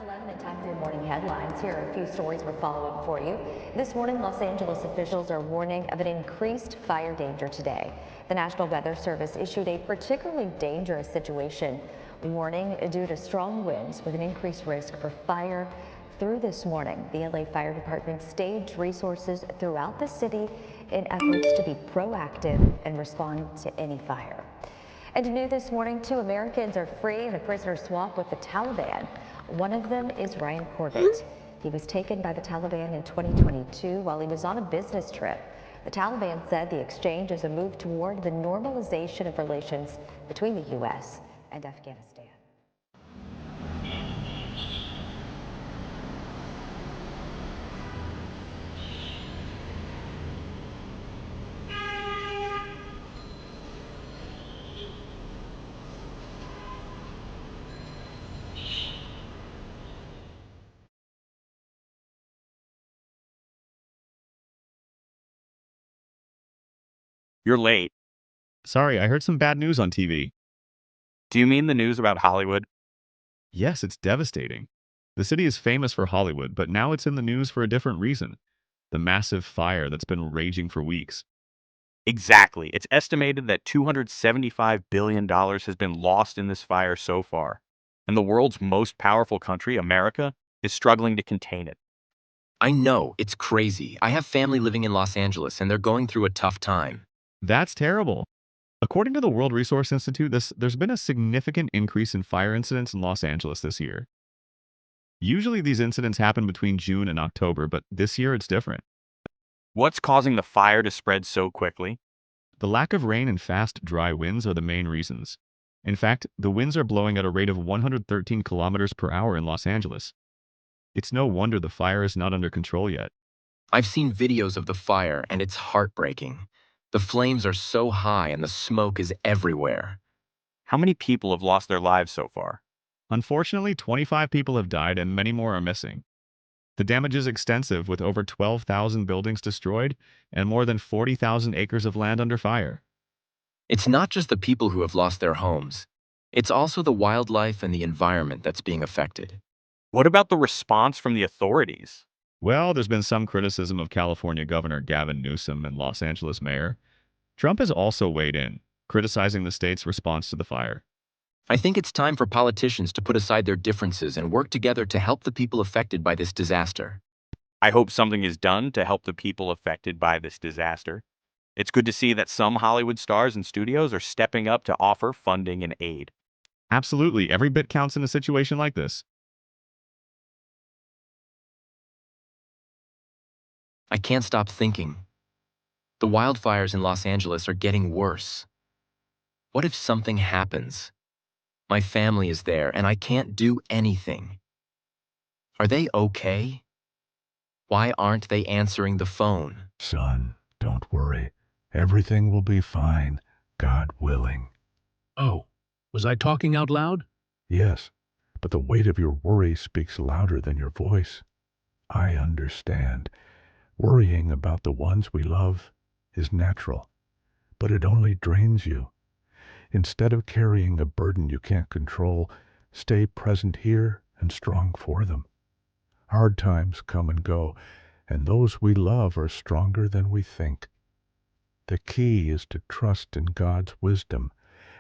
11 and time for your morning headlines. Here are a few stories we're following for you. This morning, Los Angeles officials are warning of an increased fire danger today. The National Weather Service issued a particularly dangerous situation warning due to strong winds with an increased risk for fire through this morning. The LA Fire Department staged resources throughout the city in efforts to be proactive and respond to any fire. And new this morning, 2 Americans are free in a prisoner swap with the Taliban. One of them is Ryan Corbett. He was taken by the Taliban in 2022 while he was on a business trip. The Taliban said the exchange is a move toward the normalization of relations between the U.S. and Afghanistan. You're late. Sorry, I heard some bad news on TV. Do you mean the news about Hollywood? Yes, it's devastating. The city is famous for Hollywood, but now it's in the news for a different reason. The massive fire that's been raging for weeks. Exactly. It's estimated that $275 billion has been lost in this fire so far. And the world's most powerful country, America, is struggling to contain it. I know, it's crazy. I have family living in Los Angeles and they're going through a tough time. That's terrible. According to the World Resource Institute, there's been a significant increase in fire incidents in Los Angeles this year. Usually these incidents happen between June and October, but this year it's different. What's causing the fire to spread so quickly? The lack of rain and fast, dry winds are the main reasons. In fact, the winds are blowing at a rate of 113 kilometers per hour in Los Angeles. It's no wonder the fire is not under control yet. I've seen videos of the fire and it's heartbreaking. The flames are so high and the smoke is everywhere. How many people have lost their lives so far? Unfortunately, 25 people have died and many more are missing. The damage is extensive, with over 12,000 buildings destroyed and more than 40,000 acres of land under fire. It's not just the people who have lost their homes. It's also the wildlife and the environment that's being affected. What about the response from the authorities? Well, there's been some criticism of California Governor Gavin Newsom and Los Angeles Mayor. Trump has also weighed in, criticizing the state's response to the fire. I think it's time for politicians to put aside their differences and work together to help the people affected by this disaster. I hope something is done to help the people affected by this disaster. It's good to see that some Hollywood stars and studios are stepping up to offer funding and aid. Absolutely, every bit counts in a situation like this. I can't stop thinking. The wildfires in Los Angeles are getting worse. What if something happens? My family is there and I can't do anything. Are they okay? Why aren't they answering the phone? Son, don't worry. Everything will be fine, God willing. Oh, was I talking out loud? Yes, but the weight of your worry speaks louder than your voice. I understand. Worrying about the ones we love is natural, but it only drains you. Instead of carrying a burden you can't control, stay present here and strong for them. Hard times come and go, and those we love are stronger than we think. The key is to trust in God's wisdom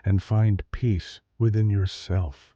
and find peace within yourself.